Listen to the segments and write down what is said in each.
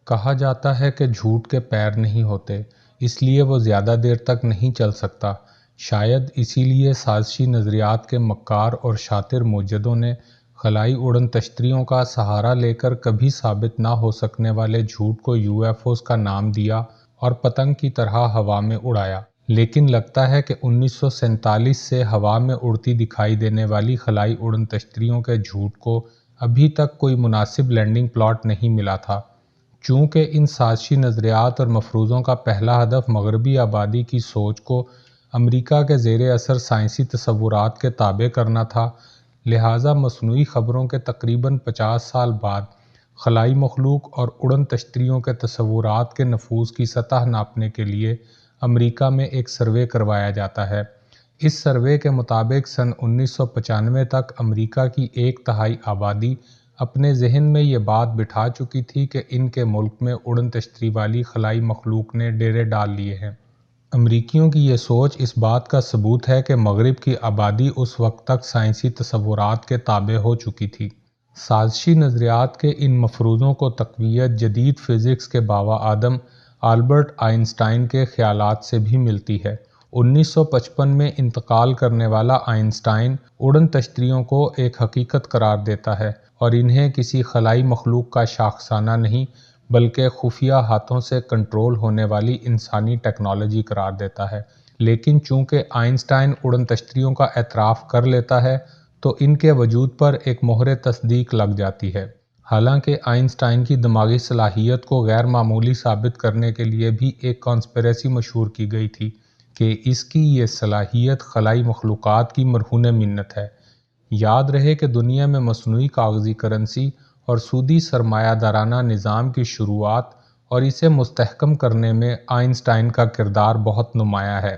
کہا جاتا ہے کہ جھوٹ کے پیر نہیں ہوتے، اس لیے وہ زیادہ دیر تک نہیں چل سکتا۔ شاید اسی لیے سازشی نظریات کے مکار اور شاطر موجدوں نے خلائی اڑن تشتریوں کا سہارا لے کر کبھی ثابت نہ ہو سکنے والے جھوٹ کو UFOs کا نام دیا اور پتنگ کی طرح ہوا میں اڑایا۔ لیکن لگتا ہے کہ 1947 سے ہوا میں اڑتی دکھائی دینے والی خلائی اڑن تشتریوں کے جھوٹ کو ابھی تک کوئی مناسب لینڈنگ پلاٹ نہیں ملا تھا۔ چونکہ ان سازشی نظریات اور مفروضوں کا پہلا ہدف مغربی آبادی کی سوچ کو امریکہ کے زیر اثر سائنسی تصورات کے تابع کرنا تھا، لہٰذا مصنوعی خبروں کے تقریباً 50 سال بعد خلائی مخلوق اور اڑن تشتریوں کے تصورات کے نفوذ کی سطح ناپنے کے لیے امریکہ میں ایک سروے کروایا جاتا ہے۔ اس سروے کے مطابق سن 1995 تک امریکہ کی 1/3 آبادی اپنے ذہن میں یہ بات بٹھا چکی تھی کہ ان کے ملک میں اڑن تشتری والی خلائی مخلوق نے ڈیرے ڈال لیے ہیں۔ امریکیوں کی یہ سوچ اس بات کا ثبوت ہے کہ مغرب کی آبادی اس وقت تک سائنسی تصورات کے تابع ہو چکی تھی۔ سازشی نظریات کے ان مفروضوں کو تقویت جدید فزکس کے بابا آدم آلبرٹ آئنسٹائن کے خیالات سے بھی ملتی ہے۔ 1955 میں انتقال کرنے والا آئنسٹائن اڑن تشتریوں کو ایک حقیقت قرار دیتا ہے اور انہیں کسی خلائی مخلوق کا شاخسانہ نہیں بلکہ خفیہ ہاتھوں سے کنٹرول ہونے والی انسانی ٹیکنالوجی قرار دیتا ہے۔ لیکن چونکہ آئنسٹائن اڑن تشتریوں کا اعتراف کر لیتا ہے تو ان کے وجود پر ایک مہر تصدیق لگ جاتی ہے۔ حالانکہ آئنسٹائن کی دماغی صلاحیت کو غیر معمولی ثابت کرنے کے لیے بھی ایک کانسپریسی مشہور کی گئی تھی کہ اس کی یہ صلاحیت خلائی مخلوقات کی مرہون منت ہے۔ یاد رہے کہ دنیا میں مصنوعی کاغذی کرنسی اور سودی سرمایہ دارانہ نظام کی شروعات اور اسے مستحکم کرنے میں آئنسٹائن کا کردار بہت نمایاں ہے۔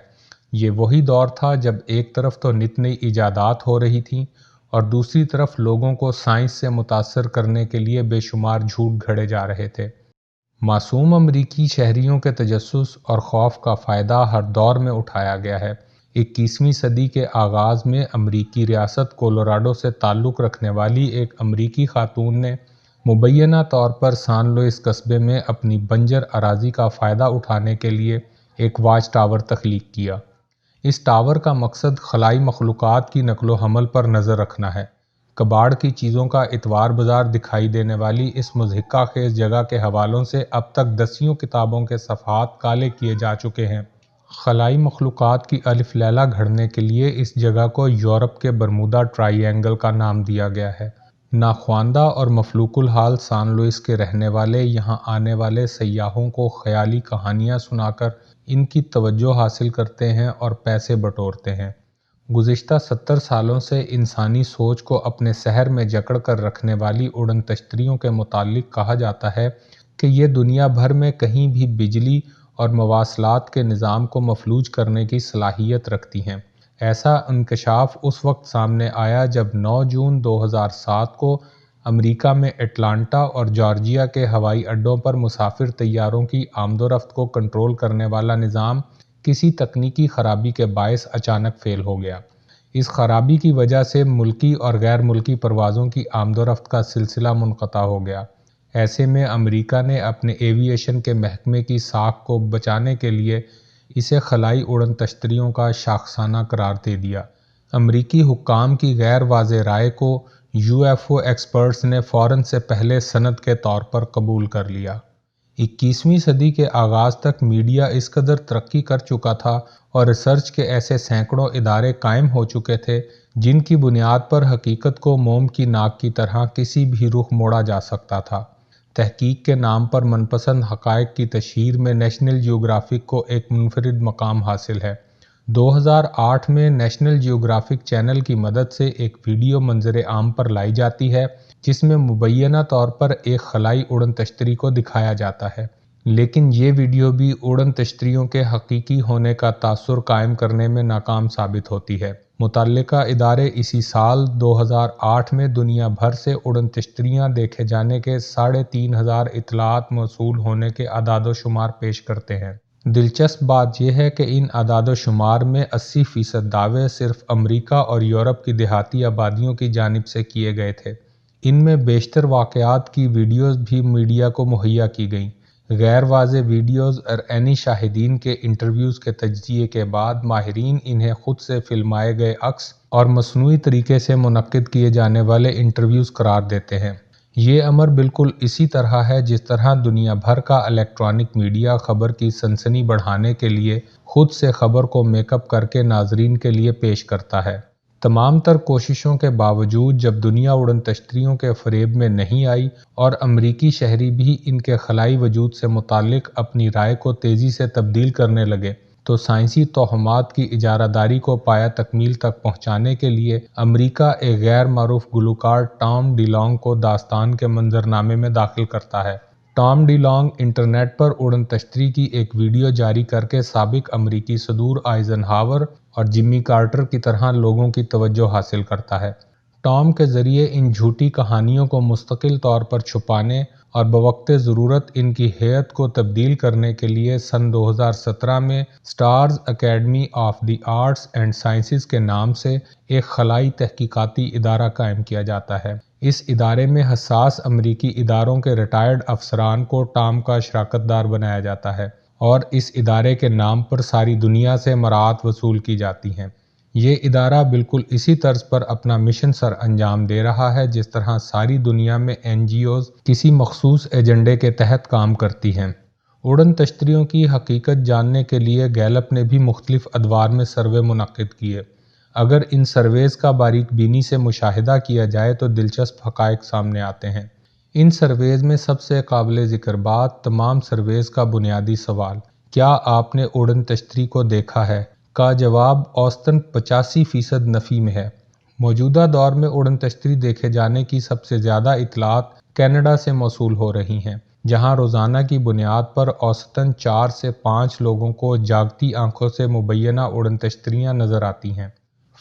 یہ وہی دور تھا جب ایک طرف تو نت نئی ایجادات ہو رہی تھیں اور دوسری طرف لوگوں کو سائنس سے متاثر کرنے کے لیے بے شمار جھوٹ گھڑے جا رہے تھے۔ معصوم امریکی شہریوں کے تجسس اور خوف کا فائدہ ہر دور میں اٹھایا گیا ہے۔ 21ویں صدی کے آغاز میں امریکی ریاست کولوراڈو سے تعلق رکھنے والی ایک امریکی خاتون نے مبینہ طور پر سان لوئس قصبے میں اپنی بنجر اراضی کا فائدہ اٹھانے کے لیے ایک واچ ٹاور تخلیق کیا۔ اس ٹاور کا مقصد خلائی مخلوقات کی نقل و حمل پر نظر رکھنا ہے۔ کباڑ کی چیزوں کا اتوار بازار دکھائی دینے والی اس مضحکہ خیز جگہ کے حوالوں سے اب تک دسیوں کتابوں کے صفحات کالے کیے جا چکے ہیں۔ خلائی مخلوقات کی الف لیلہ گھڑنے کے لیے اس جگہ کو یورپ کے برمودا ٹرائی اینگل کا نام دیا گیا ہے۔ ناخواندہ اور مفلوک الحال سان لوئس کے رہنے والے یہاں آنے والے سیاحوں کو خیالی کہانیاں سنا کر ان کی توجہ حاصل کرتے ہیں اور پیسے بٹورتے ہیں۔ گزشتہ 70 سالوں سے انسانی سوچ کو اپنے سحر میں جکڑ کر رکھنے والی اڑن تشتریوں کے متعلق کہا جاتا ہے کہ یہ دنیا بھر میں کہیں بھی بجلی اور مواصلات کے نظام کو مفلوج کرنے کی صلاحیت رکھتی ہیں۔ ایسا انکشاف اس وقت سامنے آیا جب 9 جون 2007 کو امریکہ میں اٹلانٹا اور جارجیا کے ہوائی اڈوں پر مسافر طیاروں کی آمد و رفت کو کنٹرول کرنے والا نظام کسی تکنیکی خرابی کے باعث اچانک فیل ہو گیا۔ اس خرابی کی وجہ سے ملکی اور غیر ملکی پروازوں کی آمد و رفت کا سلسلہ منقطع ہو گیا۔ ایسے میں امریکہ نے اپنے ایوی ایشن کے محکمے کی ساکھ کو بچانے کے لیے اسے خلائی اڑن تشتریوں کا شاخسانہ قرار دے دیا۔ امریکی حکام کی غیر واضح رائے کو UFO ایکسپرٹس نے فوراً سے پہلے سند کے طور پر قبول کر لیا۔ 21ویں صدی کے آغاز تک میڈیا اس قدر ترقی کر چکا تھا اور ریسرچ کے ایسے سینکڑوں ادارے قائم ہو چکے تھے جن کی بنیاد پر حقیقت کو موم کی ناک کی طرح کسی بھی رخ موڑا جا سکتا تھا۔ تحقیق کے نام پر من پسند حقائق کی تشہیر میں نیشنل جیوگرافک کو ایک منفرد مقام حاصل ہے۔ 2008 میں نیشنل جیوگرافک چینل کی مدد سے ایک ویڈیو منظر عام پر لائی جاتی ہے جس میں مبینہ طور پر ایک خلائی اڑن تشتری کو دکھایا جاتا ہے، لیکن یہ ویڈیو بھی اڑن تشتریوں کے حقیقی ہونے کا تاثر قائم کرنے میں ناکام ثابت ہوتی ہے۔ متعلقہ ادارے اسی سال 2008 میں دنیا بھر سے اڑن تشتریاں دیکھے جانے کے 3500 اطلاعات موصول ہونے کے اعداد و شمار پیش کرتے ہیں۔ دلچسپ بات یہ ہے کہ ان اعداد و شمار میں 80% دعوے صرف امریکہ اور یورپ کی دیہاتی آبادیوں کی جانب سے کیے گئے تھے۔ ان میں بیشتر واقعات کی ویڈیوز بھی میڈیا کو مہیا کی گئیں۔ غیر واضح ویڈیوز اور عینی شاہدین کے انٹرویوز کے تجزیے کے بعد ماہرین انہیں خود سے فلمائے گئے عکس اور مصنوعی طریقے سے منعقد کیے جانے والے انٹرویوز قرار دیتے ہیں۔ یہ امر بالکل اسی طرح ہے جس طرح دنیا بھر کا الیکٹرانک میڈیا خبر کی سنسنی بڑھانے کے لیے خود سے خبر کو میک اپ کر کے ناظرین کے لیے پیش کرتا ہے۔ تمام تر کوششوں کے باوجود جب دنیا اڑن تشتریوں کے فریب میں نہیں آئی اور امریکی شہری بھی ان کے خلائی وجود سے متعلق اپنی رائے کو تیزی سے تبدیل کرنے لگے، تو سائنسی توہمات کی اجارہ داری کو پایہ تکمیل تک پہنچانے کے لیے امریکہ ایک غیر معروف گلوکار ٹام ڈی لانگ کو داستان کے منظرنامے میں داخل کرتا ہے۔ ٹام ڈی لانگ انٹرنیٹ پر اڑن تشتری کی ایک ویڈیو جاری کر کے سابق امریکی صدور آئزن ہاور اور جمی کارٹر کی طرح لوگوں کی توجہ حاصل کرتا ہے۔ ٹام کے ذریعے ان جھوٹی کہانیوں کو مستقل طور پر چھپانے اور بوقت ضرورت ان کی ہیئت کو تبدیل کرنے کے لیے سن 2017 میں stars academy of the arts and sciences کے نام سے ایک خلائی تحقیقاتی ادارہ قائم کیا جاتا ہے۔ اس ادارے میں حساس امریکی اداروں کے ریٹائرڈ افسران کو ٹام کا شراکت دار بنایا جاتا ہے اور اس ادارے کے نام پر ساری دنیا سے مراعات وصول کی جاتی ہیں۔ یہ ادارہ بالکل اسی طرز پر اپنا مشن سر انجام دے رہا ہے جس طرح ساری دنیا میں NGOs کسی مخصوص ایجنڈے کے تحت کام کرتی ہیں۔ اڑن تشتریوں کی حقیقت جاننے کے لیے گیلپ نے بھی مختلف ادوار میں سروے منعقد کیے۔ اگر ان سرویز کا باریک بینی سے مشاہدہ کیا جائے تو دلچسپ حقائق سامنے آتے ہیں۔ ان سرویز میں سب سے قابل ذکر بات تمام سرویز کا بنیادی سوال "کیا آپ نے اڑن تشتری کو دیکھا ہے؟" کا جواب اوسطاً 85% نفی میں ہے۔ موجودہ دور میں اڑن تشتری دیکھے جانے کی سب سے زیادہ اطلاعات کینیڈا سے موصول ہو رہی ہیں، جہاں روزانہ کی بنیاد پر اوسطاً 4 سے 5 لوگوں کو جاگتی آنکھوں سے مبینہ اڑن تشتریاں نظر آتی ہیں۔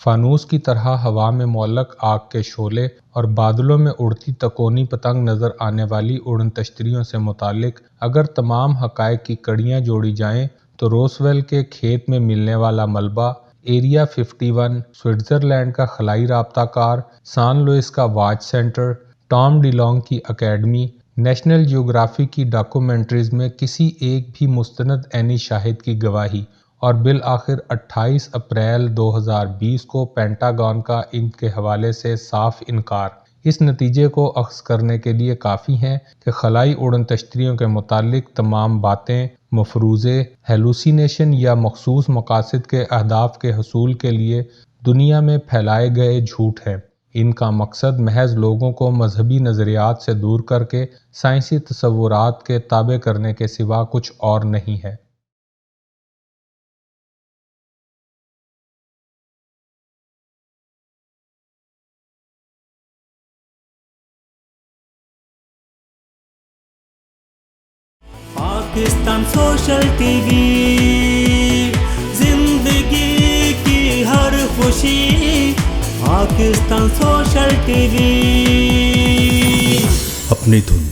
فانوس کی طرح ہوا میں معلق آگ کے شعلے اور بادلوں میں اڑتی تکونی پتنگ نظر آنے والی اڑن تشتریوں سے متعلق اگر تمام حقائق کی کڑیاں جوڑی جائیں تو روسویل کے کھیت میں ملنے والا ملبہ، ایریا 51، سوئٹزرلینڈ کا خلائی رابطہ کار، سان لوئس کا watch centre, Tom D long کی اکیڈمی، نیشنل جیوگرافی کی ڈاکومنٹریز میں کسی ایک بھی مستند عینی شاہد کی گواہی، اور بالآخر 28 اپریل 2020 کو پینٹاگون کا ان کے حوالے سے صاف انکار، اس نتیجے کو اخذ کرنے کے لیے کافی ہیں کہ خلائی اڑن تشتریوں کے متعلق تمام باتیں، مفروضے، ہیلوسینیشن یا مخصوص مقاصد کے اہداف کے حصول کے لیے دنیا میں پھیلائے گئے جھوٹ ہیں۔ ان کا مقصد محض لوگوں کو مذہبی نظریات سے دور کر کے سائنسی تصورات کے تابع کرنے کے سوا کچھ اور نہیں ہے۔ پاکستان سوشل ٹی وی، زندگی کی ہر خوشی، پاکستان سوشل ٹی وی، اپنی دھن۔